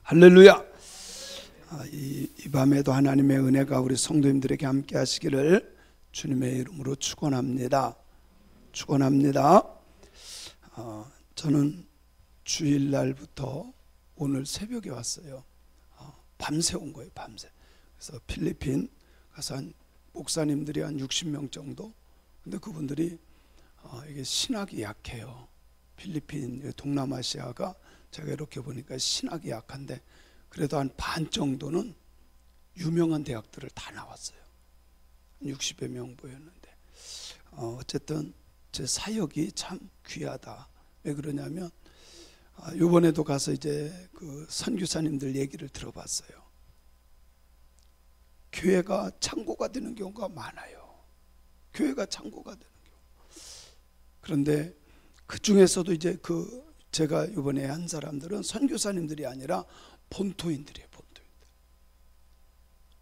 할렐루야. 이 밤에도 하나님의 은혜가 우리 성도님들에게 함께 하시기를 주님의 이름으로 축원합니다. 저는 주일날부터 오늘 새벽에 왔어요. 밤새 온 거예요. 밤새. 그래서 필리핀 가서 한 목사님들이 한 60명 정도. 근데 그분들이 이게 신학이 약해요. 필리핀, 동남아시아가 제가 이렇게 보니까 신학이 약한데 그래도 한 반 정도는 유명한 대학들을 다 나왔어요. 60여 명 보였는데 어쨌든 제 사역이 참 귀하다. 왜 그러냐면 이번에도 가서 이제 그 선교사님들 얘기를 들어봤어요. 교회가 창고가 되는 경우가 많아요. 교회가 창고가 되는 경우. 그런데 그 중에서도 이제 제가 이번에 한 사람들은 선교사님들이 아니라 본토인들이에요.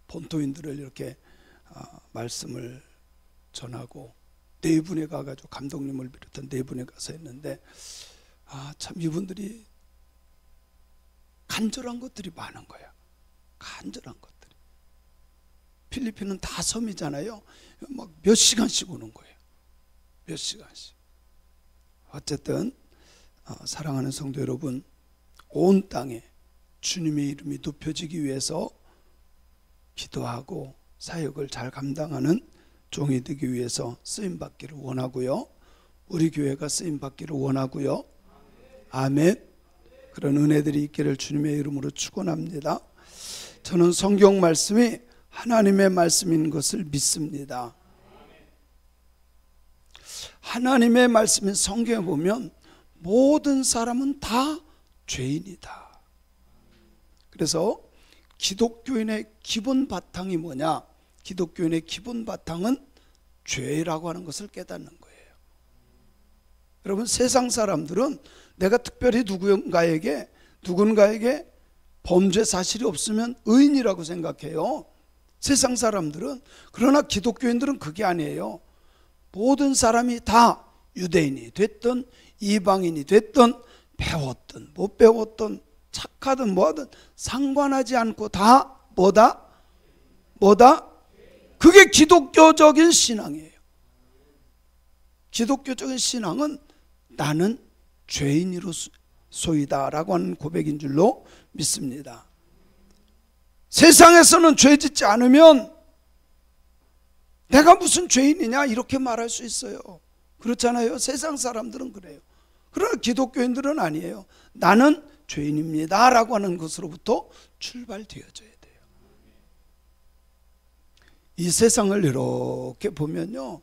본토인들을 이렇게 말씀을 전하고 네 분에 가가지고 감독님을 비롯한 네 분에 가서 했는데 참 이분들이 간절한 것들이 많은 거야. 간절한 것들이. 필리핀은 다 섬이잖아요. 막 몇 시간씩 오는 거예요. 몇 시간씩. 어쨌든 사랑하는 성도 여러분, 온 땅에 주님의 이름이 높여지기 위해서 기도하고 사역을 잘 감당하는 종이 되기 위해서 쓰임받기를 원하고요. 우리 교회가 쓰임받기를 원하고요. 아멘. 그런 은혜들이 있기를 주님의 이름으로 축원합니다. 저는 성경 말씀이 하나님의 말씀인 것을 믿습니다. 하나님의 말씀인 성경에 보면 모든 사람은 다 죄인이다. 그래서 기독교인의 기본 바탕이 뭐냐? 기독교인의 기본 바탕은 죄라고 하는 것을 깨닫는 거예요. 여러분, 세상 사람들은 내가 특별히 누군가에게 범죄 사실이 없으면 의인이라고 생각해요. 세상 사람들은. 그러나 기독교인들은 그게 아니에요. 모든 사람이 다 유대인이 됐든 이방인이 됐든 배웠든 못 배웠든 착하든 뭐하든 상관하지 않고 다 뭐다? 그게 기독교적인 신앙이에요. 기독교적인 신앙은 나는 죄인으로소이다 라고 하는 고백인 줄로 믿습니다. 세상에서는 죄 짓지 않으면 내가 무슨 죄인이냐 이렇게 말할 수 있어요. 그렇잖아요. 세상 사람들은 그래요. 그러나 기독교인들은 아니에요. 나는 죄인입니다 라고 하는 것으로부터 출발되어져야 돼요. 이 세상을 이렇게 보면요,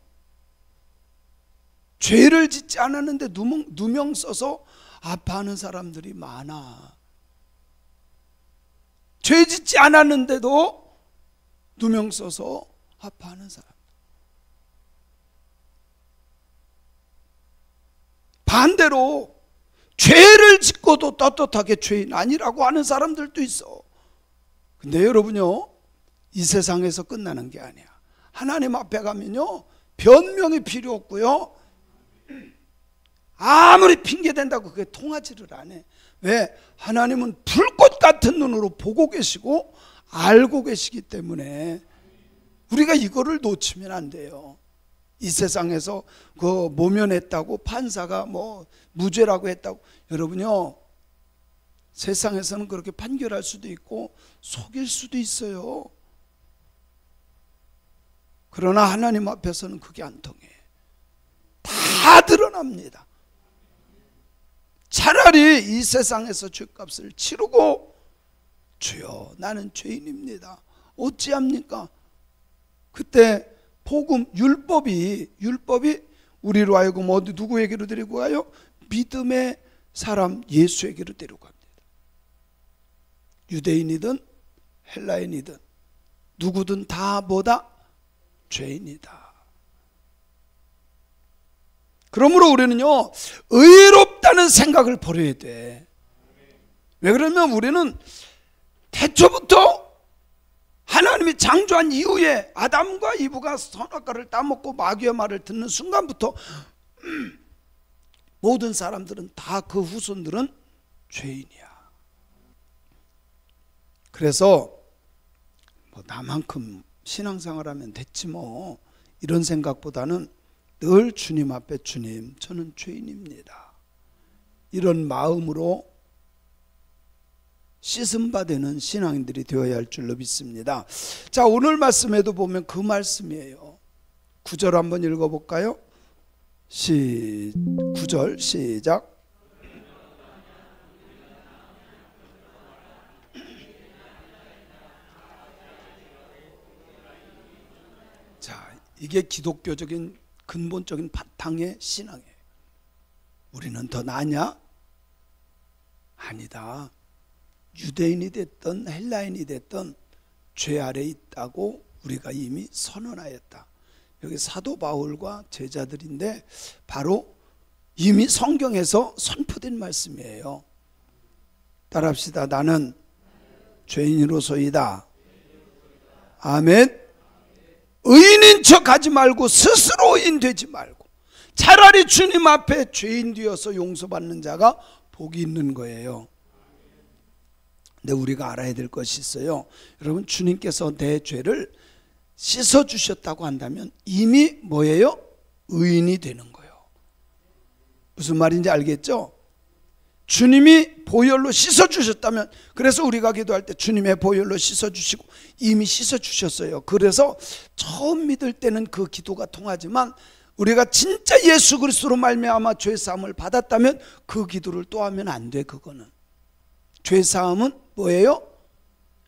죄를 짓지 않았는데 누명 써서 아파하는 사람들이 많아. 죄 짓지 않았는데도 누명 써서 아파하는 사람. 반대로 죄를 짓고도 떳떳하게 죄인 아니라고 하는 사람들도 있어. 근데 여러분요, 이 세상에서 끝나는 게 아니야. 하나님 앞에 가면요, 변명이 필요 없고요, 아무리 핑계댄다고 그게 통하지를 않아. 왜? 하나님은 불꽃 같은 눈으로 보고 계시고 알고 계시기 때문에 우리가 이거를 놓치면 안 돼요. 이 세상에서 그 모면했다고 판사가 뭐 무죄라고 했다고, 여러분요, 세상에서는 그렇게 판결할 수도 있고 속일 수도 있어요. 그러나 하나님 앞에서는 그게 안 통해. 다 드러납니다. 차라리 이 세상에서 죄값을 치르고 주여 나는 죄인입니다 어찌합니까? 그때 복음, 율법이 우리로 하여금 누구에게로 데리고 가요? 믿음의 사람 예수에게로 데리고 갑니다. 유대인이든 헬라인이든 누구든 다 뭐다? 죄인이다. 그러므로 우리는요, 의롭다는 생각을 버려야 돼. 왜 그러면 우리는 태초부터 하나님이 창조한 이후에 아담과 이브가 선악과를 따먹고 마귀의 말을 듣는 순간부터 모든 사람들은 다 그 후손들은 죄인이야. 그래서 뭐 나만큼 신앙생활하면 됐지 뭐 이런 생각보다는 늘 주님 앞에 주님 저는 죄인입니다. 이런 마음으로 씻음바 되는 신앙인들이 되어야 할 줄로 믿습니다. 자, 오늘 말씀에도 보면 그 말씀이에요. 9절 한번 읽어볼까요? 9절 시작. 자, 이게 기독교적인 근본적인 바탕의 신앙이에요. 우리는 더 나냐? 아니다. 유대인이 됐든 헬라인이 됐든 죄 아래 있다고 우리가 이미 선언하였다. 여기 사도 바울과 제자들인데 바로 이미 성경에서 선포된 말씀이에요. 따라합시다. 나는 죄인으로소이다. 아멘. 의인인 척 하지 말고 스스로 의인 되지 말고 차라리 주님 앞에 죄인 되어서 용서받는 자가 복이 있는 거예요. 근데 우리가 알아야 될 것이 있어요. 여러분, 주님께서 내 죄를 씻어주셨다고 한다면 이미 뭐예요? 의인이 되는 거예요. 무슨 말인지 알겠죠? 주님이 보혈로 씻어주셨다면, 그래서 우리가 기도할 때 주님의 보혈로 씻어주시고 이미 씻어주셨어요. 그래서 처음 믿을 때는 그 기도가 통하지만 우리가 진짜 예수 그리스도로 말미암아 죄사함을 받았다면 그 기도를 또 하면 안 돼. 그거는 죄사함은 뭐예요?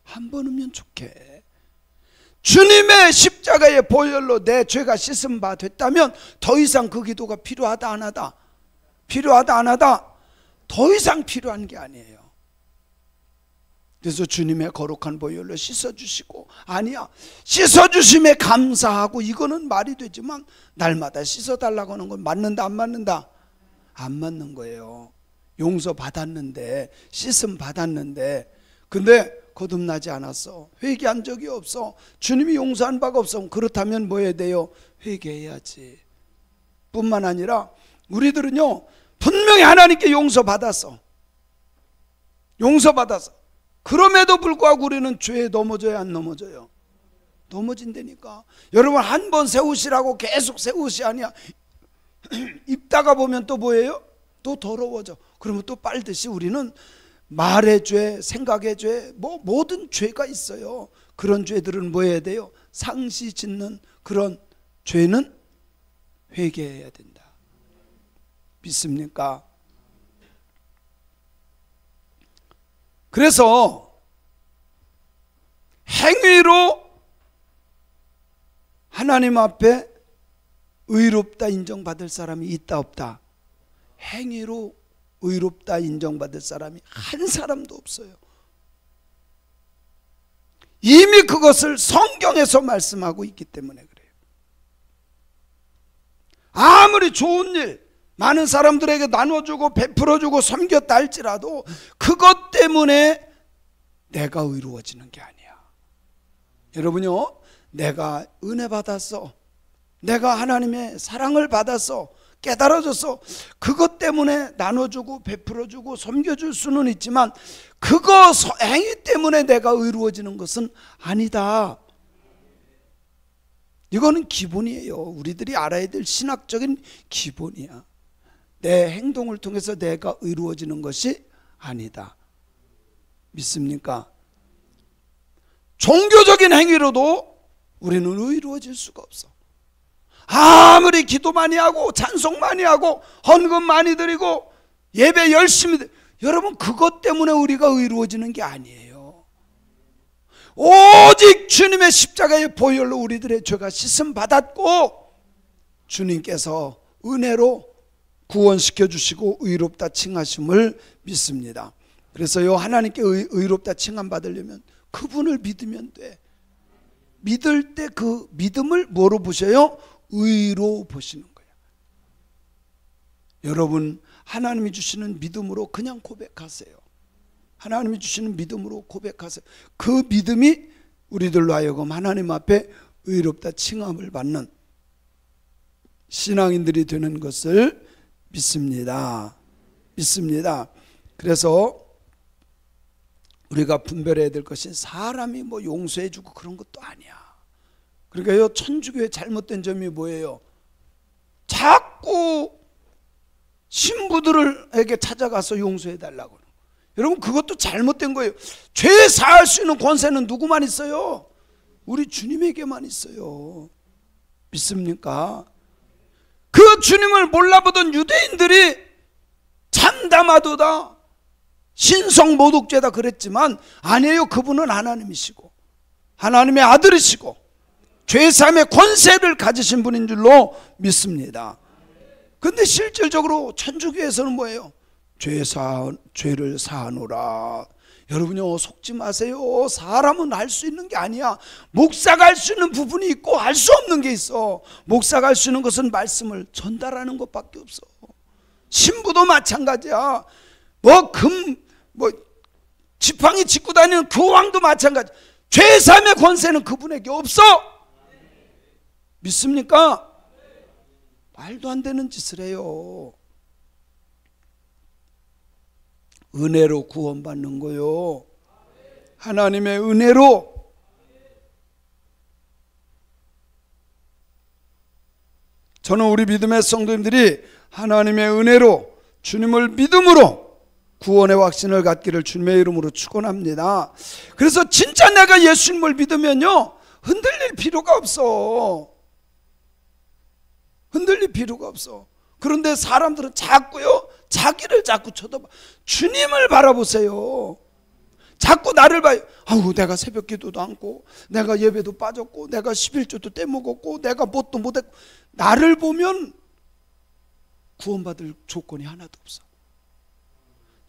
한 번 하면 좋게 주님의 십자가의 보혈로 내 죄가 씻음 바 됐다면 더 이상 그 기도가 필요하다 안 하다? 필요하다 안 하다? 더 이상 필요한 게 아니에요. 그래서 주님의 거룩한 보혈로 씻어주시고, 아니야 씻어주심에 감사하고 이거는 말이 되지만 날마다 씻어달라고 하는 건 맞는다 안 맞는다? 안 맞는 거예요. 용서 받았는데, 씻음 받았는데, 근데 거듭나지 않았어. 회개한 적이 없어. 주님이 용서한 바가 없어. 그렇다면 뭐 해야 돼요? 회개해야지. 뿐만 아니라 우리들은요 분명히 하나님께 용서받았어. 용서받았어. 그럼에도 불구하고 우리는 죄에 넘어져야 안 넘어져요? 넘어진다니까. 여러분, 한 번 세우시라고 계속 세우시 아니야. 입다가 보면 또 뭐예요? 또 더러워져. 그러면 또 빨듯이 우리는 말의 죄, 생각의 죄, 뭐 모든 죄가 있어요. 그런 죄들은 뭐 해야 돼요? 상시 짓는 그런 죄는 회개해야 된다. 믿습니까? 그래서 행위로 하나님 앞에 의롭다 인정받을 사람이 있다 없다? 행위로 의롭다 인정받을 사람이 한 사람도 없어요. 이미 그것을 성경에서 말씀하고 있기 때문에 그래요. 아무리 좋은 일 많은 사람들에게 나눠주고 베풀어주고 섬겼다 할지라도 그것 때문에 내가 의로워지는 게 아니야. 여러분요, 내가 은혜 받았어, 내가 하나님의 사랑을 받았어, 깨달아져서 그것 때문에 나눠주고 베풀어주고 섬겨줄 수는 있지만 그거 행위 때문에 내가 의로워지는 것은 아니다. 이거는 기본이에요. 우리들이 알아야 될 신학적인 기본이야. 내 행동을 통해서 내가 의로워지는 것이 아니다. 믿습니까? 종교적인 행위로도 우리는 의로워질 수가 없어. 아무리 기도 많이 하고 찬송 많이 하고 헌금 많이 드리고 예배 열심히 여러분, 그것 때문에 우리가 의로워지는 게 아니에요. 오직 주님의 십자가의 보혈로 우리들의 죄가 씻음 받았고 주님께서 은혜로 구원시켜 주시고 의롭다 칭하심을 믿습니다. 그래서요, 하나님께 의롭다 칭함 받으려면 그분을 믿으면 돼. 믿을 때 그 믿음을 뭐로 보셔요? 의로 보시는 거예요. 여러분, 하나님이 주시는 믿음으로 그냥 고백하세요. 하나님이 주시는 믿음으로 고백하세요. 그 믿음이 우리들로 하여금 하나님 앞에 의롭다 칭함을 받는 신앙인들이 되는 것을 믿습니다. 믿습니다. 그래서 우리가 분별해야 될 것이 사람이 뭐 용서해주고 그런 것도 아니야. 그러니까요, 천주교의 잘못된 점이 뭐예요? 자꾸 신부들에게 찾아가서 용서해달라고. 여러분, 그것도 잘못된 거예요. 죄 사할 수 있는 권세는 누구만 있어요? 우리 주님에게만 있어요. 믿습니까? 그 주님을 몰라보던 유대인들이 참담하도다, 신성모독죄다 그랬지만 아니에요. 그분은 하나님이시고 하나님의 아들이시고 죄사함의 권세를 가지신 분인 줄로 믿습니다. 그런데 실질적으로 천주교에서는 뭐예요? 죄를 사하노라. 여러분요, 속지 마세요. 사람은 할 수 있는 게 아니야. 목사가 할 수 있는 부분이 있고 할 수 없는 게 있어. 목사가 할 수 있는 것은 전달하는 것밖에 없어. 신부도 마찬가지야. 지팡이 짚고 다니는 교황도 마찬가지. 죄사함의 권세는 그분에게 없어. 믿습니까? 말도 안 되는 짓을 해요. 은혜로 구원받는 거요. 하나님의 은혜로. 저는 우리 믿음의 성도님들이 하나님의 은혜로, 주님을 믿음으로 구원의 확신을 갖기를 주님의 이름으로 축원합니다. 그래서 진짜 내가 예수님을 믿으면요, 흔들릴 필요가 없어. 흔들릴 필요가 없어. 그런데 사람들은 자꾸요, 자기를 자꾸 쳐다봐. 주님을 바라보세요. 자꾸 나를 봐요. 아우, 내가 새벽 기도도 않고, 내가 예배도 빠졌고, 내가 11조도 떼먹었고, 내가 뭣도 못했고. 나를 보면 구원받을 조건이 하나도 없어.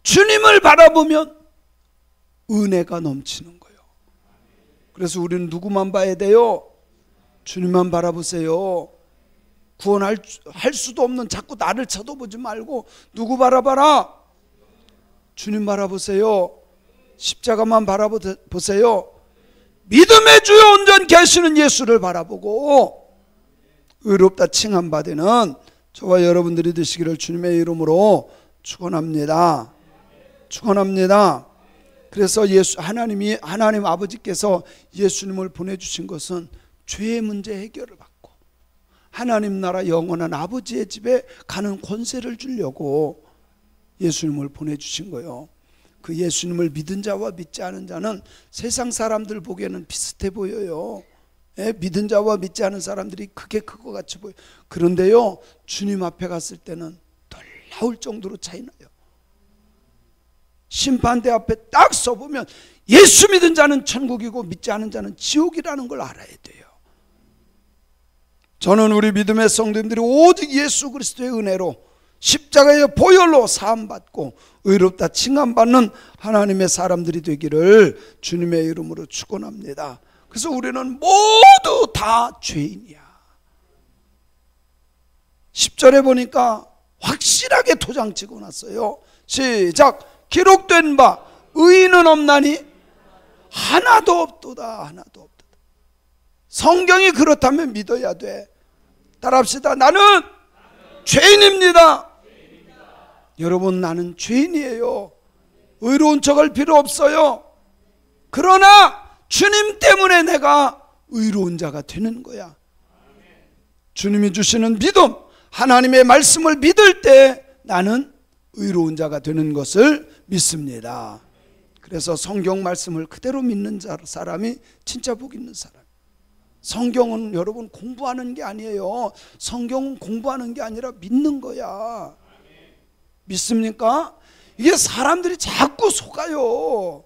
주님을 바라보면 은혜가 넘치는 거예요. 그래서 우리는 누구만 봐야 돼요? 주님만 바라보세요. 구원할 수도 없는 자꾸 나를 쳐다보지 말고 누구 바라봐라? 주님 바라보세요. 십자가만 바라보세요. 믿음의 주여 온전히 계시는 예수를 바라보고 의롭다 칭함받는 저와 여러분들이 되시기를 주님의 이름으로 축원합니다. 축원합니다. 그래서 하나님 아버지께서 예수님을 보내주신 것은 죄의 문제 해결을 받고 하나님 나라 영원한 아버지의 집에 가는 권세를 주려고 예수님을 보내주신 거예요. 그 예수님을 믿은 자와 믿지 않은 자는 세상 사람들 보기에는 비슷해 보여요. 믿은 자와 믿지 않은 사람들이 크게 그거 같이 보여요. 그런데요, 주님 앞에 갔을 때는 놀라울 정도로 차이 나요. 심판대 앞에 딱 서보면 예수 믿은 자는 천국이고 믿지 않은 자는 지옥이라는 걸 알아야 돼요. 저는 우리 믿음의 성도님들이 오직 예수 그리스도의 은혜로 십자가의 보혈로 사함받고 의롭다 칭함받는 하나님의 사람들이 되기를 주님의 이름으로 축원합니다. 그래서 우리는 모두 다 죄인이야. 10절에 보니까 확실하게 도장 찍어놨어요. 시작. 기록된 바 의인은 없나니 하나도 없도다. 하나도 없도다. 성경이 그렇다면 믿어야 돼. 따라합시다. 나는 죄인입니다. 여러분, 나는 죄인이에요. 의로운 척할 필요 없어요. 그러나 주님 때문에 내가 의로운 자가 되는 거야. 주님이 주시는 믿음, 하나님의 말씀을 믿을 때 나는 의로운 자가 되는 것을 믿습니다. 그래서 성경 말씀을 그대로 믿는 사람이 진짜 복 있는 사람. 성경은 여러분 공부하는 게 아니에요. 성경은 공부하는 게 아니라 믿는 거야. 믿습니까? 이게 사람들이 자꾸 속아요.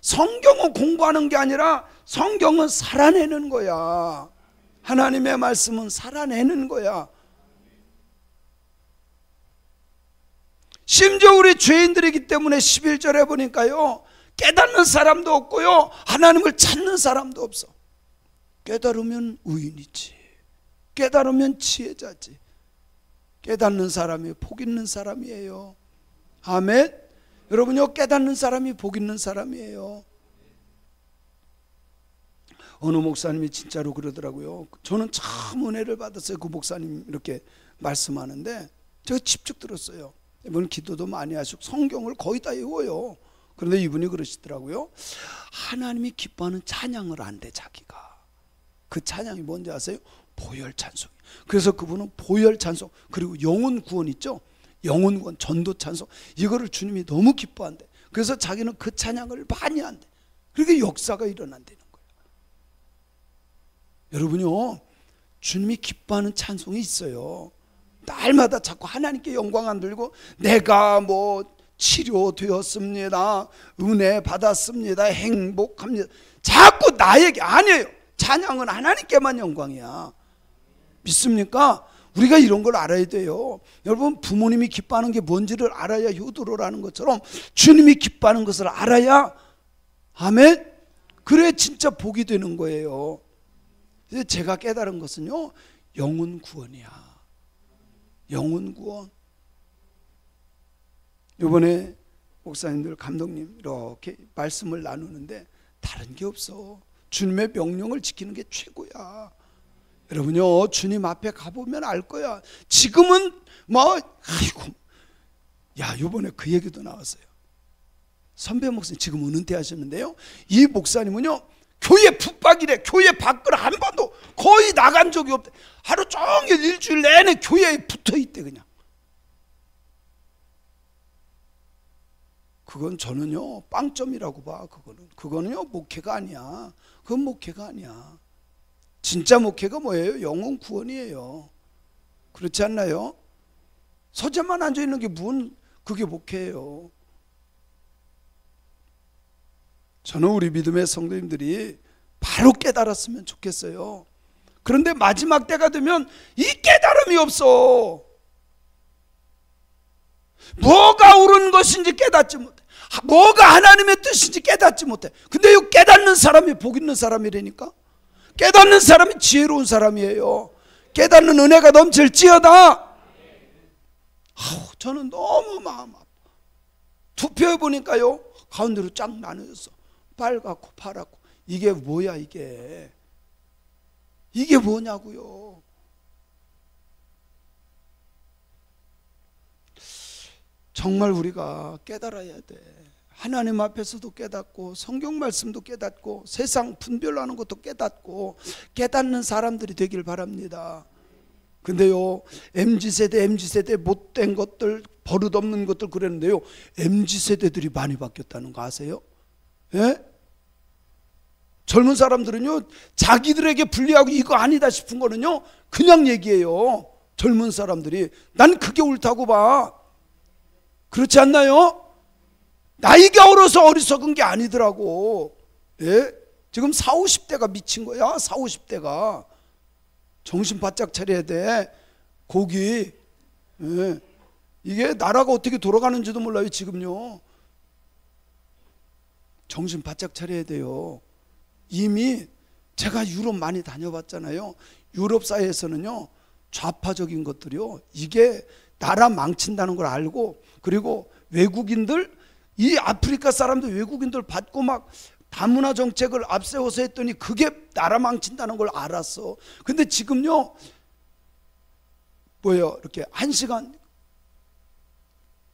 성경은 공부하는 게 아니라 성경은 살아내는 거야. 하나님의 말씀은 살아내는 거야. 심지어 우리 죄인들이기 때문에 11절에 보니까요, 깨닫는 사람도 없고요, 하나님을 찾는 사람도 없어. 깨달으면 의인이지, 깨달으면 지혜자지. 깨닫는 사람이 복 있는 사람이에요. 아멘. 여러분요, 깨닫는 사람이 복 있는 사람이에요. 어느 목사님이 진짜로 그러더라고요. 저는 참 은혜를 받았어요. 그 목사님 이렇게 말씀하는데 제가 직접 들었어요. 이번 기도도 많이 하시고 성경을 거의 다 외워요. 그런데 이분이 그러시더라고요. 하나님이 기뻐하는 찬양을 한대 자기가. 그 찬양이 뭔지 아세요? 보혈 찬송. 그래서 그분은 보혈 찬송 그리고 영혼 구원 있죠? 영혼 구원, 전도 찬송 이거를 주님이 너무 기뻐한대. 그래서 자기는 그 찬양을 많이 한대. 그렇게 역사가 일어난다는 거예요. 여러분요, 주님이 기뻐하는 찬송이 있어요. 날마다 자꾸 하나님께 영광 안 돌리고 내가 뭐 치료되었습니다, 은혜 받았습니다, 행복합니다, 자꾸 나에게. 아니에요. 찬양은 하나님께만 영광이야. 믿습니까? 우리가 이런 걸 알아야 돼요. 여러분, 부모님이 기뻐하는 게 뭔지를 알아야 효도로라는 것처럼 주님이 기뻐하는 것을 알아야, 아멘, 그래 진짜 복이 되는 거예요. 제가 깨달은 것은요, 영혼 구원이야. 영혼 구원. 이번에 목사님들, 감독님 이렇게 말씀을 나누는데 다른 게 없어. 주님의 명령을 지키는 게 최고야. 여러분요, 주님 앞에 가보면 알 거야. 지금은 뭐 아이고, 야, 이번에 그 얘기도 나왔어요. 선배 목사님 지금 은퇴하셨는데요, 이 목사님은요 교회 붙박이래. 교회 밖을 한 번도 거의 나간 적이 없대. 하루 종일 일주일 내내 교회에 붙어있대. 그냥 그건 저는요 빵점이라고 봐. 그거는요 목회가 아니야. 그건 목회가 아니야. 진짜 목회가 뭐예요? 영혼 구원이에요. 그렇지 않나요? 서재만 앉아있는 게 무슨 그게 목회예요. 저는 우리 믿음의 성도님들이 바로 깨달았으면 좋겠어요. 그런데 마지막 때가 되면 이 깨달음이 없어. 뭐가 옳은 것인지 깨닫지 못해. 뭐가 하나님의 뜻인지 깨닫지 못해. 근데 이 깨닫는 사람이 복 있는 사람이라니까. 깨닫는 사람이 지혜로운 사람이에요. 깨닫는 은혜가 넘칠지어다. 저는 너무 마음 아파. 투표해 보니까요, 가운데로 쫙 나눠졌어. 빨갛고 파랗고. 이게 뭐야 이게. 이게 뭐냐고요. 정말 우리가 깨달아야 돼. 하나님 앞에서도 깨닫고 성경 말씀도 깨닫고 세상 분별하는 것도 깨닫고 깨닫는 사람들이 되길 바랍니다. 근데요, MZ세대 못된 것들, 버릇없는 것들 그랬는데요, MZ세대들이 많이 바뀌었다는 거 아세요? 예? 젊은 사람들은요, 자기들에게 불리하고 이거 아니다 싶은 거는요 그냥 얘기해요. 젊은 사람들이. 난 그게 옳다고 봐. 그렇지 않나요? 나이가 어려서 어리석은 게 아니더라고. 예? 지금 40, 50대가 미친 거야. 40, 50대가 정신 바짝 차려야 돼. 고기. 예. 이게 나라가 어떻게 돌아가는지도 몰라요 지금요. 정신 바짝 차려야 돼요. 이미 제가 유럽 많이 다녀봤잖아요. 유럽 사회에서는요 좌파적인 것들이요, 이게 나라 망친다는 걸 알고, 그리고 외국인들, 이 아프리카 사람들 외국인들 받고 막 다문화 정책을 앞세워서 했더니 그게 나라 망친다는 걸 알았어. 근데 지금요 뭐예요, 이렇게 1시간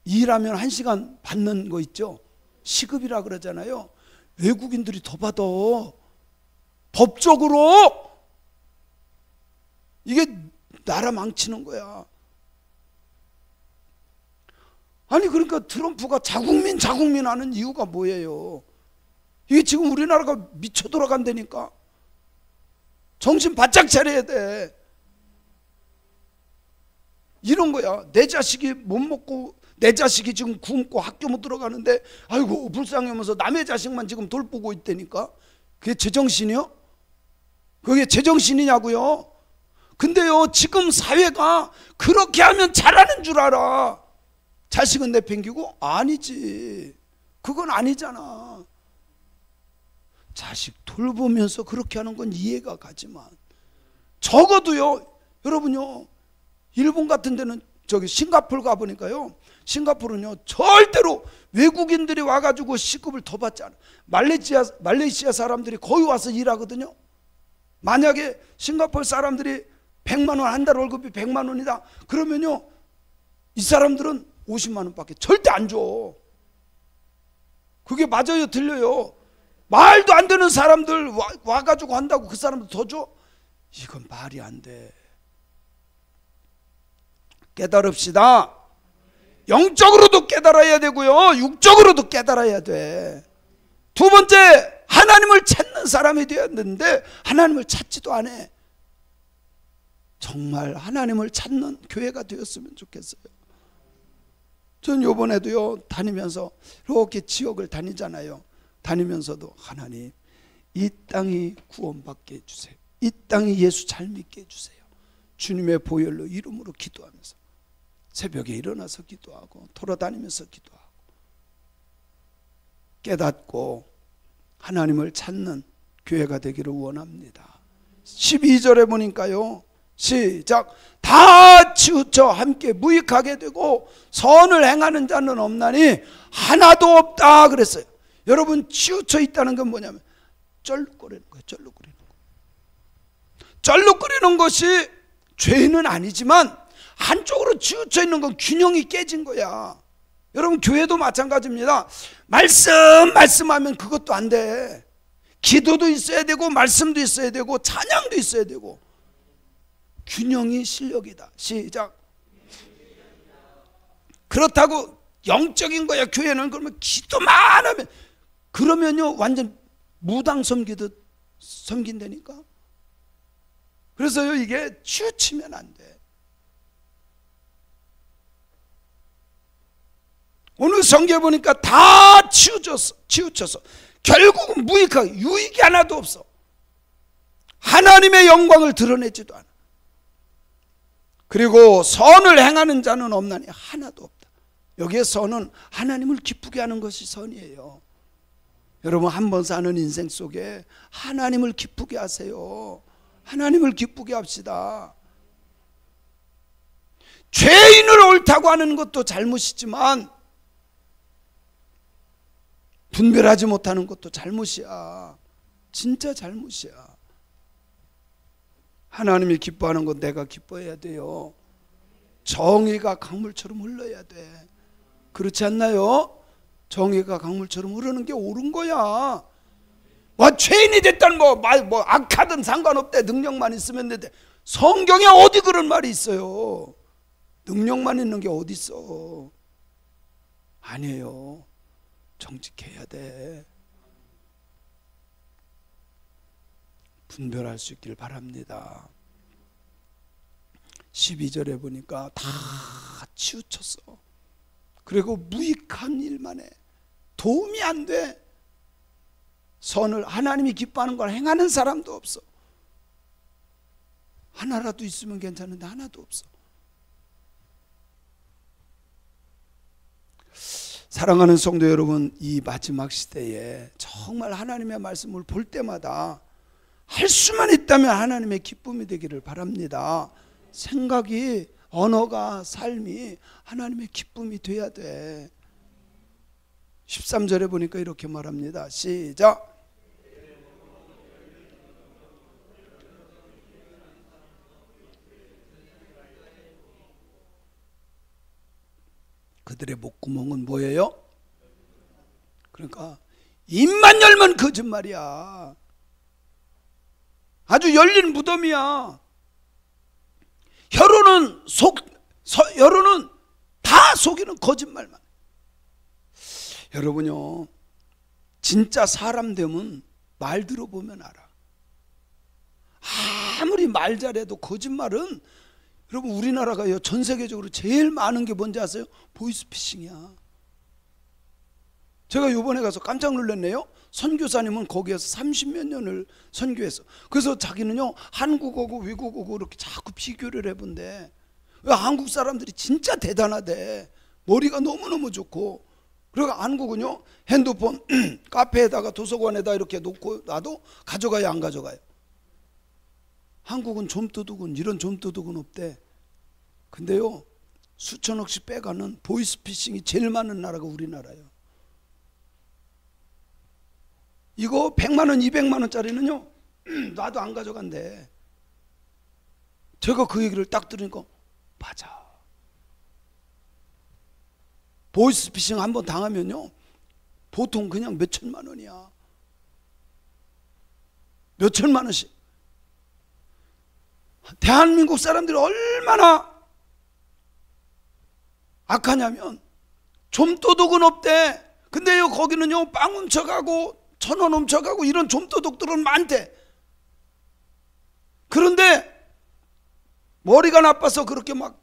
일하면 1시간 받는 거 있죠, 시급이라 그러잖아요. 외국인들이 더 받아. 법적으로. 이게 나라 망치는 거야. 아니 그러니까 트럼프가 자국민 하는 이유가 뭐예요? 이게 지금 우리나라가 미쳐 돌아간다니까. 정신 바짝 차려야 돼. 이런 거야. 내 자식이 못 먹고, 내 자식이 지금 굶고 학교 못 들어가는데 아이고 불쌍하면서 남의 자식만 지금 돌보고 있다니까. 그게 제정신이요? 그게 제정신이냐고요? 근데요 지금 사회가 그렇게 하면 잘하는 줄 알아. 자식은 내팽기고? 아니지. 그건 아니잖아. 자식 돌보면서 그렇게 하는 건 이해가 가지만, 적어도요 여러분요, 일본 같은 데는, 저기 싱가포르 가보니까요, 싱가포르는요 절대로 외국인들이 와가지고 시급을 더 받지 않아. 말레이시아 사람들이 거의 와서 일하거든요. 만약에 싱가포르 사람들이 100만 원, 한 달 월급이 100만 원이다 그러면요, 이 사람들은 50만 원밖에 절대 안 줘. 그게 맞아요, 들려요? 말도 안 되는 사람들 와가지고 한다고 그 사람들 더 줘? 이건 말이 안 돼. 깨달읍시다. 영적으로도 깨달아야 되고요, 육적으로도 깨달아야 돼. 두 번째, 하나님을 찾는 사람이 되었는데 하나님을 찾지도 않아. 정말 하나님을 찾는 교회가 되었으면 좋겠어요. 전 요번에도요, 다니면서 이렇게 지역을 다니잖아요. 다니면서도 하나님, 이 땅이 구원받게 해주세요. 이 땅이 예수 잘 믿게 해주세요. 주님의 보혈로 이름으로 기도하면서 새벽에 일어나서 기도하고 돌아다니면서 기도하고 깨닫고 하나님을 찾는 교회가 되기를 원합니다. 12절에 보니까요, 시작. 다 치우쳐 함께 무익하게 되고 선을 행하는 자는 없나니 하나도 없다 그랬어요. 여러분, 치우쳐 있다는 건 뭐냐면 쩔룩거리는 거예요. 쩔룩거리는 거. 쩔룩거리는 것이 죄는 아니지만 한쪽으로 치우쳐 있는 건 균형이 깨진 거야. 여러분, 교회도 마찬가지입니다. 말씀하면 그것도 안 돼. 기도도 있어야 되고 말씀도 있어야 되고 찬양도 있어야 되고. 균형이 실력이다. 시작. 그렇다고 영적인 거야 교회는. 그러면 기도만 하면, 그러면요 완전 무당 섬기듯 섬긴다니까. 그래서요, 이게 치우치면 안 돼. 오늘 성경에 보니까 다 치우쳐서 결국은 무익하게, 유익이 하나도 없어. 하나님의 영광을 드러내지도 않아. 그리고 선을 행하는 자는 없나니 하나도 없다. 여기에 선은 하나님을 기쁘게 하는 것이 선이에요. 여러분, 한 번 사는 인생 속에 하나님을 기쁘게 하세요. 하나님을 기쁘게 합시다. 죄인을 옳다고 하는 것도 잘못이지만 분별하지 못하는 것도 잘못이야. 진짜 잘못이야. 하나님이 기뻐하는 건 내가 기뻐해야 돼요. 정의가 강물처럼 흘러야 돼. 그렇지 않나요? 정의가 강물처럼 흐르는 게 옳은 거야. 뭐 죄인이 됐든 뭐 악하든 상관없대. 능력만 있으면 되대. 성경에 어디 그런 말이 있어요? 능력만 있는 게 어디 있어? 아니에요. 정직해야 돼. 분별할 수 있길 바랍니다. 12절에 보니까 다 치우쳤어. 그리고 무익한 일만 해. 도움이 안 돼. 선을, 하나님이 기뻐하는 걸 행하는 사람도 없어. 하나라도 있으면 괜찮은데 하나도 없어. 사랑하는 성도 여러분, 이 마지막 시대에 정말 하나님의 말씀을 볼 때마다 할 수만 있다면 하나님의 기쁨이 되기를 바랍니다. 생각이, 언어가, 삶이 하나님의 기쁨이 돼야 돼. 13절에 보니까 이렇게 말합니다. 시작. 그들의 목구멍은 뭐예요? 그러니까 입만 열면 거짓말이야. 아주 열린 무덤이야. 혀로는 다 속이는 거짓말만. 여러분요, 진짜 사람 되면 말 들어보면 알아. 아무리 말 잘해도 거짓말은, 여러분, 우리나라가요 전 세계적으로 제일 많은 게 뭔지 아세요? 보이스피싱이야. 제가 요번에 가서 깜짝 놀랐네요. 선교사님은 거기에서 30몇 년을 선교했어. 그래서 자기는요 한국어고 외국어고 이렇게 자꾸 비교를 해본대. 한국 사람들이 진짜 대단하대. 머리가 너무너무 좋고. 그리고 한국은요 핸드폰 카페에다가 도서관에다 이렇게 놓고 놔도 가져가요, 안 가져가요? 한국은 좀도둑은, 이런 좀도둑은 없대. 근데요 수천억씩 빼가는 보이스피싱이 제일 많은 나라가 우리나라예요. 이거 100만원 200만원짜리는요 나도 안 가져간대. 제가 그 얘기를 딱 들으니까 맞아. 보이스피싱 한번 당하면요 보통 그냥 몇 천만 원이야. 몇 천만 원씩. 대한민국 사람들이 얼마나 악하냐면 좀도둑은 없대. 근데요 거기는요 빵 훔쳐가고 천원 훔쳐가고 이런 좀도둑들은 많대. 그런데 머리가 나빠서 그렇게 막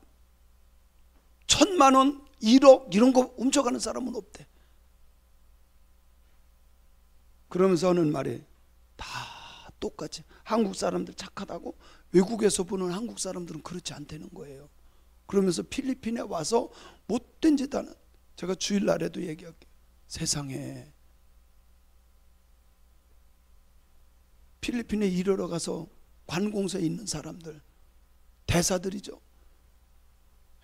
1,000만 원, 1억 이런 거 훔쳐가는 사람은 없대. 그러면서 하는 말이 다 똑같이 한국 사람들 착하다고 외국에서 보는 한국 사람들은 그렇지 않다는 거예요. 그러면서 필리핀에 와서 못된 짓 하는, 제가 주일날에도 얘기할게요. 세상에 필리핀에 일하러 가서 관공서에 있는 사람들 대사들이죠.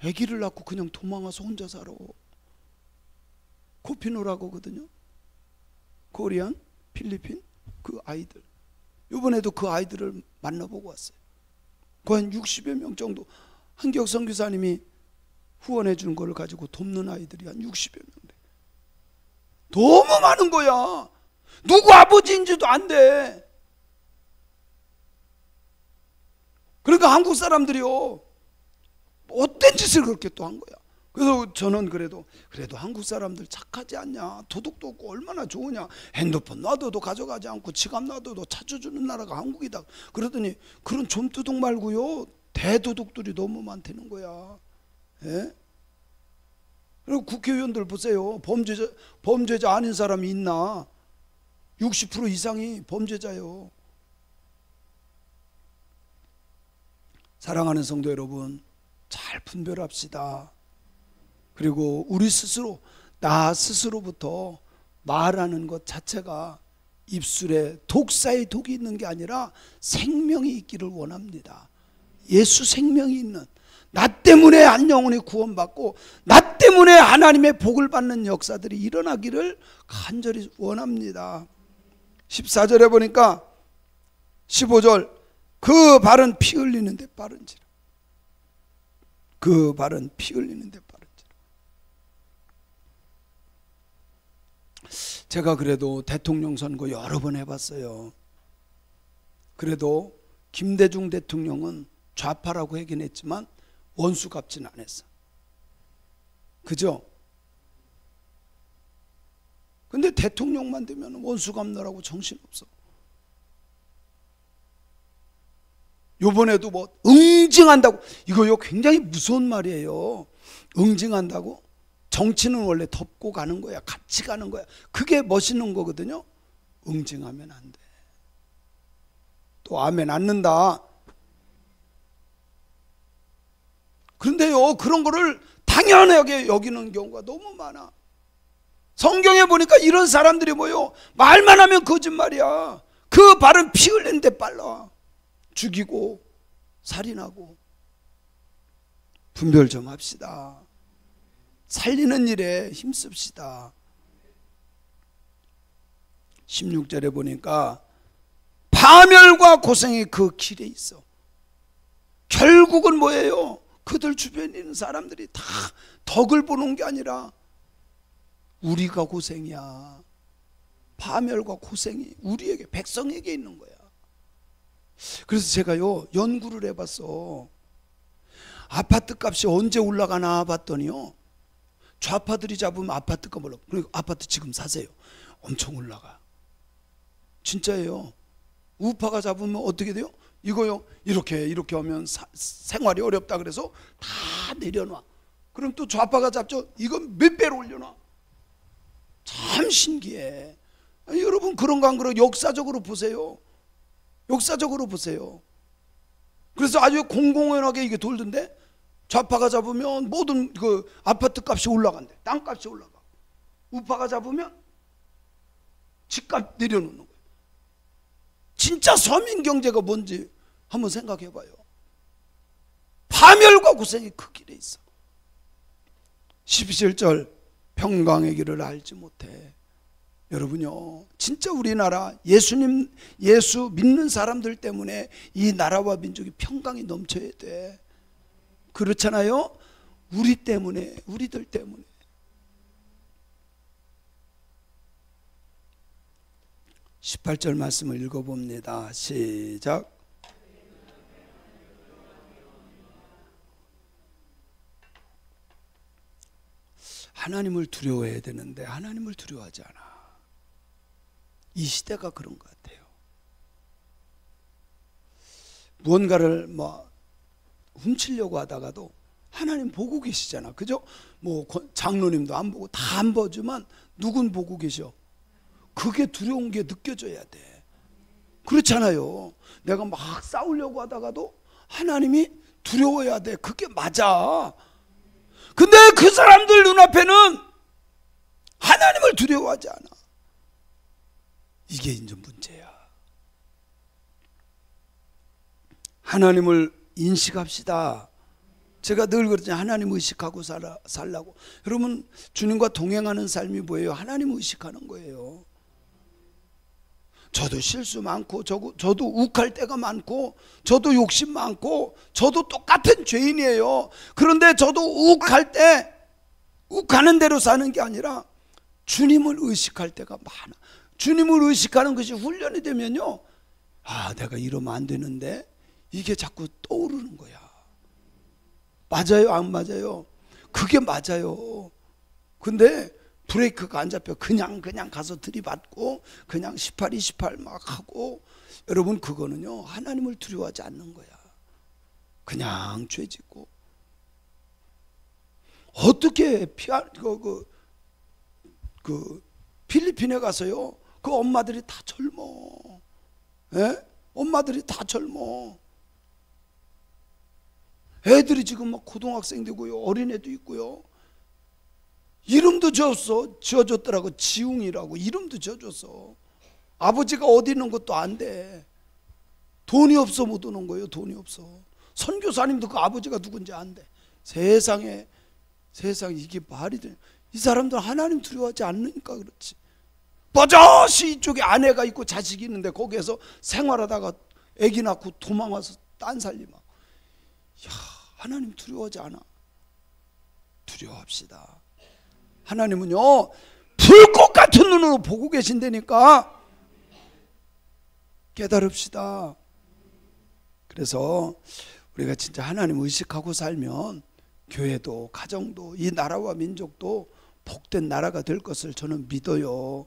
아기를 낳고 그냥 도망와서 혼자 살아. 코피노라고 하거든요. 코리안, 필리핀 그 아이들. 이번에도 그 아이들을 만나보고 왔어요. 그 한 60여 명 정도 한기혁 선교사님이 후원해 준 걸 가지고 돕는 아이들이 한 60여 명 돼. 너무 많은 거야. 누구 아버지인지도 안 돼. 그러니까 한국 사람들이요 어떤 짓을 그렇게 또 한 거야. 그래서 저는 그래도 한국 사람들 착하지 않냐, 도둑도 없고 얼마나 좋으냐, 핸드폰 놔둬도 가져가지 않고 지갑 놔둬도 찾아주는 나라가 한국이다. 그러더니 그런 좀도둑 말고요 대도둑들이 너무 많다는 거야. 예? 그리고 국회의원들 보세요. 범죄자 아닌 사람이 있나? 60% 이상이 범죄자예요. 사랑하는 성도 여러분, 잘 분별합시다. 그리고 우리 스스로, 나 스스로부터 말하는 것 자체가 입술에 독사의 독이 있는 게 아니라 생명이 있기를 원합니다. 예수 생명이 있는, 나 때문에 한 영혼이 구원받고 나 때문에 하나님의 복을 받는 역사들이 일어나기를 간절히 원합니다. 14절에 보니까 15절, 그 발은 피 흘리는데 빠른지라. 그 발은 피 흘리는데 빠른지라. 제가 그래도 대통령 선거 여러 번 해봤어요. 그래도 김대중 대통령은 좌파라고 하긴 했지만 원수 갚지는 안 했어. 그죠? 근데 대통령만 되면 원수 갚느라고 정신없어. 요번에도 뭐 응징한다고, 이거요 굉장히 무서운 말이에요. 응징한다고? 정치는 원래 덮고 가는 거야. 같이 가는 거야. 그게 멋있는 거거든요. 응징하면 안 돼. 또 아멘 안 는다. 그런데요 그런 거를 당연하게 여기는 경우가 너무 많아. 성경에 보니까 이런 사람들이 뭐요, 말만 하면 거짓말이야. 그 발은 피 흘리는데 빨라. 죽이고 살인하고. 분별 좀 합시다. 살리는 일에 힘씁시다. 16절에 보니까 파멸과 고생이 그 길에 있어. 결국은 뭐예요? 그들 주변에 있는 사람들이 다 덕을 보는 게 아니라 우리가 고생이야. 파멸과 고생이 우리에게, 백성에게 있는 거야. 그래서 제가요 연구를 해봤어. 아파트 값이 언제 올라가나 봤더니요, 좌파들이 잡으면 아파트 값 올라. 그러니까 아파트 지금 사세요. 엄청 올라가. 진짜예요. 우파가 잡으면 어떻게 돼요? 이거요 이렇게 하면 생활이 어렵다 그래서 다 내려놔. 그럼 또 좌파가 잡죠. 이건 몇 배로 올려놔. 참 신기해. 아니, 여러분 그런가 안 그래요? 역사적으로 보세요. 역사적으로 보세요. 그래서 아주 공공연하게 이게 돌던데, 좌파가 잡으면 모든 그 아파트 값이 올라간대. 땅값이 올라가. 우파가 잡으면 집값 내려놓는 거예요. 진짜 서민 경제가 뭔지 한번 생각해 봐요. 파멸과 고생이 그 길에 있어. 17절, 평강의 길을 알지 못해. 여러분요 진짜 우리나라 예수 믿는 사람들 때문에 이 나라와 민족이 평강이 넘쳐야 돼. 그렇잖아요? 우리 때문에, 우리들 때문에. 18절 말씀을 읽어봅니다. 시작. 하나님을 두려워해야 되는데 하나님을 두려워하지 않아. 이 시대가 그런 것 같아요. 무언가를 훔치려고 하다가도 하나님 보고 계시잖아. 그죠? 장로님도 안 보고 다 안 보지만 누군 보고 계셔? 그게 두려운 게 느껴져야 돼. 그렇잖아요. 내가 막 싸우려고 하다가도 하나님이 두려워야 돼. 그게 맞아. 근데 그 사람들 눈앞에는 하나님을 두려워하지 않아. 이게 이제 문제야. 하나님을 인식합시다. 제가 늘 그러잖아요. 하나님 의식하고 살라고. 여러분, 주님과 동행하는 삶이 뭐예요? 하나님 의식하는 거예요. 저도 실수 많고 저도 욱할 때가 많고 저도 욕심 많고 저도 똑같은 죄인이에요. 그런데 저도 욱할 때 욱하는 대로 사는 게 아니라 주님을 의식할 때가 많아. 주님을 의식하는 것이 훈련이 되면요, 내가 이러면 안 되는데 이게 자꾸 떠오르는 거야. 맞아요? 안 맞아요? 그게 맞아요. 근데 브레이크가 안 잡혀. 그냥 가서 들이받고 그냥 18, 28 막 하고. 여러분, 그거는요 하나님을 두려워하지 않는 거야. 그냥 죄 짓고. 어떻게 필리핀에 가서요, 그 엄마들이 다 젊어. 예? 엄마들이 다 젊어. 애들이 지금 막 고등학생 되고요, 어린애도 있고요. 이름도 지어줬더라고. 지웅이라고 이름도 지어줬어. 아버지가 어디 있는 것도 안 돼. 돈이 없어 못 오는 거예요. 돈이 없어. 선교사님도 그 아버지가 누군지 안 돼. 세상에 이게 말이 돼. 이 사람들 하나님 두려워하지 않으니까 그렇지. 버젓이 이쪽에 아내가 있고 자식이 있는데 거기에서 생활하다가 아기 낳고 도망와서 딴 살림하고. 하나님 두려워하지 않아. 두려워합시다. 하나님은요 불꽃 같은 눈으로 보고 계신다니까. 깨달읍시다. 그래서 우리가 진짜 하나님 의식하고 살면 교회도 가정도 이 나라와 민족도 복된 나라가 될 것을 저는 믿어요.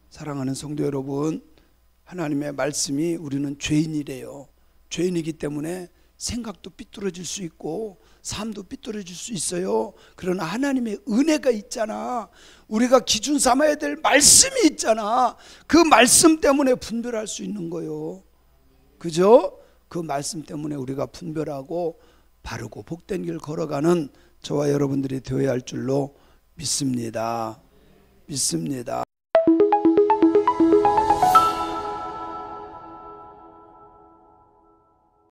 사랑하는 성도 여러분, 하나님의 말씀이 우리는 죄인이래요. 죄인이기 때문에 생각도 삐뚤어질 수 있고 삶도 삐뚤어질 수 있어요. 그러나 하나님의 은혜가 있잖아. 우리가 기준 삼아야 될 말씀이 있잖아. 그 말씀 때문에 분별할 수 있는 거예요. 그죠? 그 말씀 때문에 우리가 분별하고 바르고 복된 길 걸어가는 저와 여러분들이 되어야 할 줄로 믿습니다.